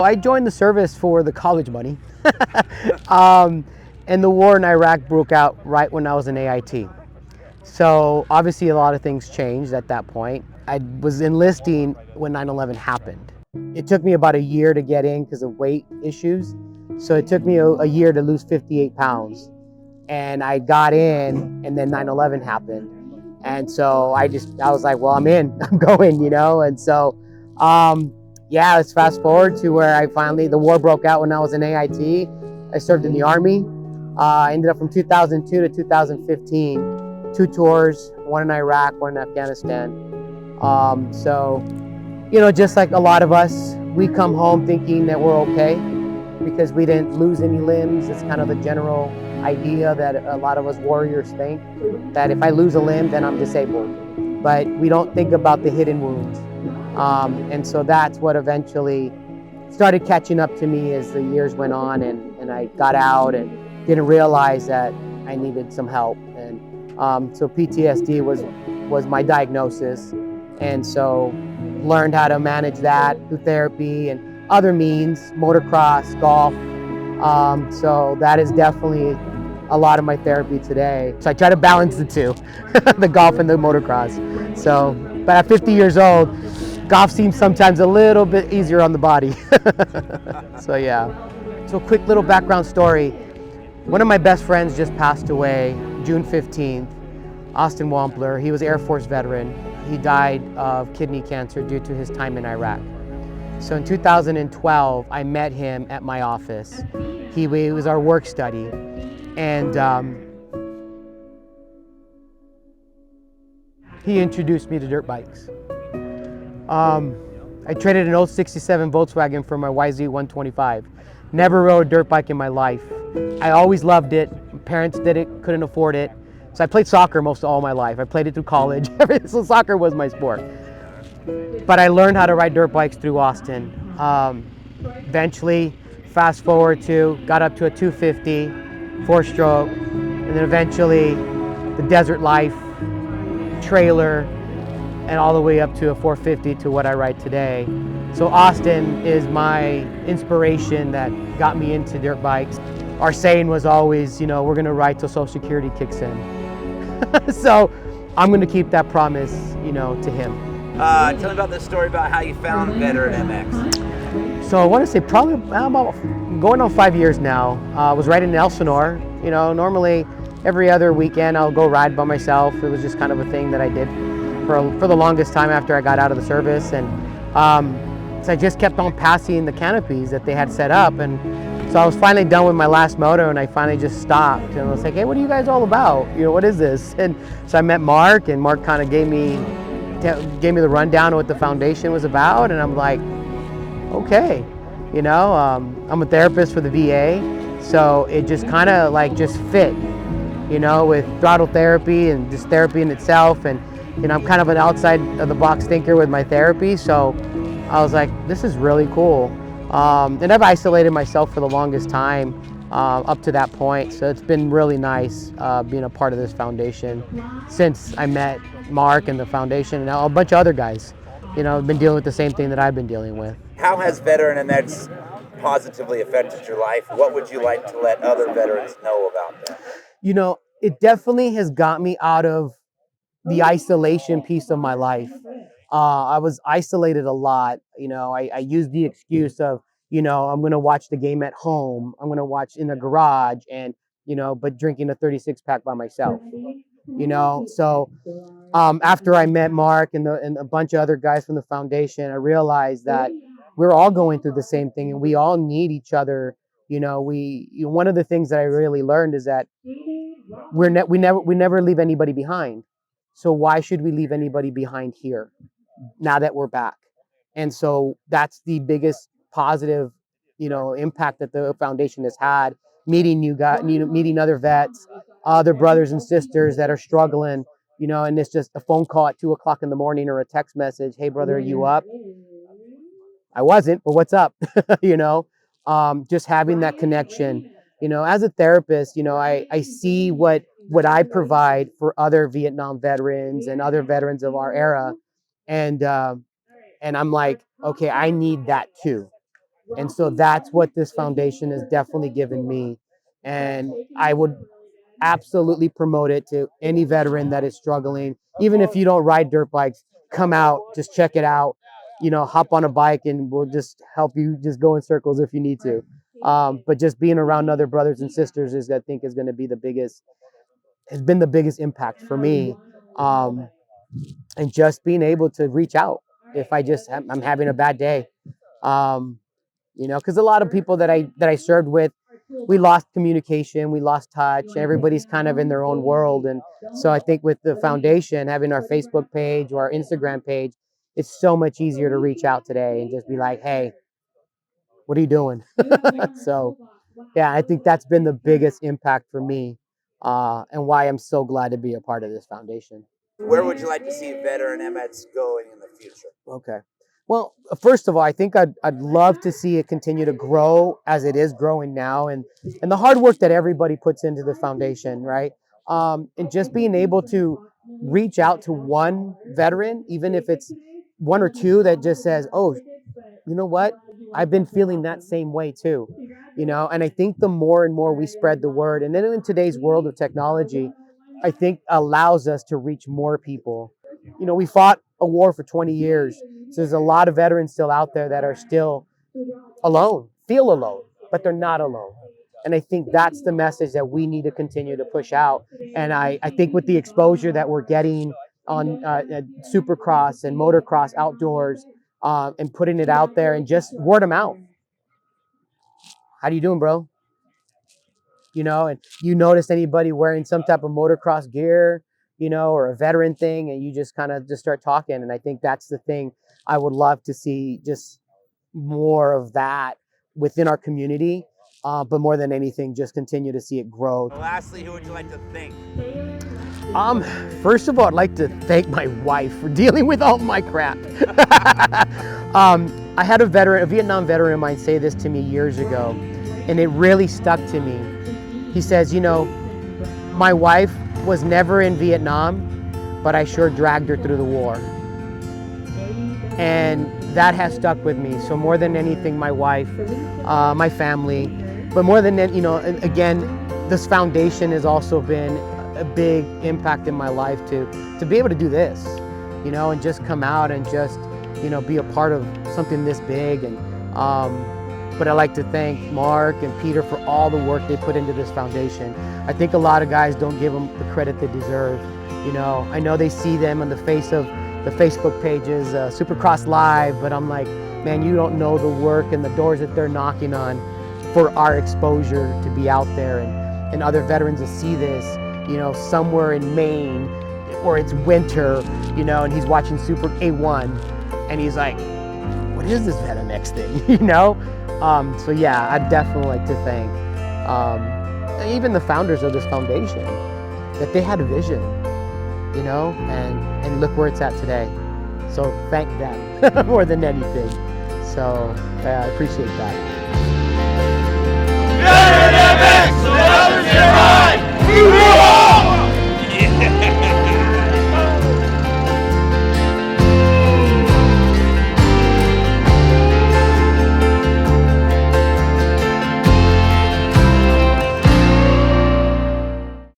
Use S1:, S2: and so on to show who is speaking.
S1: I joined the service for the college money. And the war in Iraq broke out right when I was in AIT. So obviously a lot of things changed at that point. I was enlisting when 9/11 happened. It took me about a year to get in because of weight issues. So it took me a year to lose 58 pounds. And I got in, and then 9/11 happened. And so I was like, well, I'm in, I'm going, And so, yeah, let's fast forward to where the war broke out when I was in AIT. I served in the Army. I ended up from 2002 to 2015, 2 tours, one in Iraq, one in Afghanistan. So, just like a lot of us, we come home thinking that we're okay because we didn't lose any limbs. It's kind of the general idea that a lot of us warriors think, that if I lose a limb, then I'm disabled. But we don't think about the hidden wounds. And so that's what eventually started catching up to me as the years went on, and I got out and didn't realize that I needed some help. And so PTSD was my diagnosis. And so learned how to manage that through therapy and other means, motocross, golf. So that is definitely a lot of my therapy today. So I try to balance the two, the golf and the motocross. So, but at 50 years old, golf seems sometimes a little bit easier on the body. So yeah. So a quick little background story. One of my best friends just passed away June 15th, Austin Wampler. He was Air Force veteran. He died of kidney cancer due to his time in Iraq. So in 2012, I met him at my office. He was our work study. And he introduced me to dirt bikes. I traded an old 67 Volkswagen for my YZ125. Never rode a dirt bike in my life. I always loved it. My parents did it, couldn't afford it. So I played soccer most of all my life. I played it through college. So soccer was my sport. But I learned how to ride dirt bikes through Austin. Eventually, fast forward got up to a 250, 4-stroke, and then eventually the Desert Life trailer, and all the way up to a 450 to what I ride today. So Austin is my inspiration that got me into dirt bikes. Our saying was always, we're gonna ride till Social Security kicks in. So I'm gonna keep that promise, to him.
S2: Tell me about this story about how you found Veteran MX.
S1: So I want to say probably about going on 5 years now. I was riding in Elsinore. Normally every other weekend I'll go ride by myself. It was just kind of a thing that I did for the longest time after I got out of the service. And so I just kept on passing the canopies that they had set up. And so I was finally done with my last moto, and I finally just stopped. And I was like, hey, what are you guys all about? What is this? And so I met Mark, and Mark kind of gave me the rundown of what the foundation was about. And I'm like, okay, I'm a therapist for the VA. So it just kind of just fit, with throttle therapy and just therapy in itself. And I'm kind of an outside of the box thinker with my therapy. So I was like, this is really cool. And I've isolated myself for the longest time up to that point. So it's been really nice being a part of this foundation since I met Mark and the foundation and a bunch of other guys. Have been dealing with the same thing that I've been dealing with.
S2: How has Veteran MX positively affected your life? What would you like to let other veterans know about that?
S1: It definitely has got me out of the isolation piece of my life. I was isolated a lot. I used the excuse of, I'm going to watch the game at home. I'm going to watch in the garage and, but drinking a 36 pack by myself, So after I met Mark and a bunch of other guys from the foundation, I realized that we're all going through the same thing and we all need each other. One of the things that I really learned is that we never leave anybody behind. So why should we leave anybody behind here now that we're back? And so that's the biggest positive, impact that the foundation has had, meeting new guys, meeting other vets, other brothers and sisters that are struggling, and it's just a phone call at 2:00 in the morning or a text message. Hey brother, are you up? I wasn't, but what's up? Just having that connection, as a therapist, I see what I provide for other Vietnam veterans and other veterans of our era. And I'm like, okay, I need that too. And so that's what this foundation has definitely given me. And I would absolutely promote it to any veteran that is struggling. Even if you don't ride dirt bikes, come out, just check it out. You know, hop on a bike and we'll just help you just go in circles if you need to. But just being around other brothers and sisters is, I think, is going to be has been the biggest impact for me. And just being able to reach out if I'm having a bad day. You know, because a lot of people that I served with, we lost communication, we lost touch. Everybody's kind of in their own world, and so I think with the foundation having our Facebook page or our Instagram page, it's so much easier to reach out today and just be like, hey, what are you doing? So yeah, I think that's been the biggest impact for me, and why I'm so glad to be a part of this foundation.
S2: Where would you like to see Veteran MX going in the future?
S1: Okay. Well, first of all, I think I'd love to see it continue to grow as it is growing now, and the hard work that everybody puts into the foundation, right? And just being able to reach out to one veteran, even if it's one or two, that just says, "Oh, you know what? I've been feeling that same way too." You know, and I think the more and more we spread the word, and then in today's world of technology, I think allows us to reach more people. You know, we fought a war for 20 years. So there's a lot of veterans still out there that are still alone, feel alone, but they're not alone. And I think that's the message that we need to continue to push out. And I think with the exposure that we're getting on supercross and motocross outdoors, and putting it out there and just word of mouth. How you doing, bro? You know, and you notice anybody wearing some type of motocross gear, you know, or a veteran thing, and you just kind of just start talking. And I think that's the thing I would love to see, just more of that within our community. But more than anything, just continue to see it grow.
S2: Lastly, who would you like to thank?
S1: First of all, I'd like to thank my wife for dealing with all my crap. I had a Vietnam veteran of mine say this to me years ago, and it really stuck to me. He says, you know, my wife was never in Vietnam, but I sure dragged her through the war. And that has stuck with me. So more than anything, my wife, my family, but more than that, you know, again, this foundation has also been a big impact in my life to be able to do this, you know, and just come out and just, you know, be a part of something this big. And but I'd like to thank Mark and Peter for all the work they put into this foundation. I think a lot of guys don't give them the credit they deserve. You know, I know they see them on the face of the Facebook pages, Supercross Live, but I'm like, man, you don't know the work and the doors that they're knocking on for our exposure to be out there, and other veterans to see this, you know, somewhere in Maine, or it's winter, you know, and he's watching Super A1, and he's like, what is this Veteran MX thing, you know? So yeah, I'd definitely like to thank even the founders of this foundation, that they had a vision, you know, and look where it's at today. So thank them more than anything. So I appreciate that.
S3: Veteran MX, so others can ride!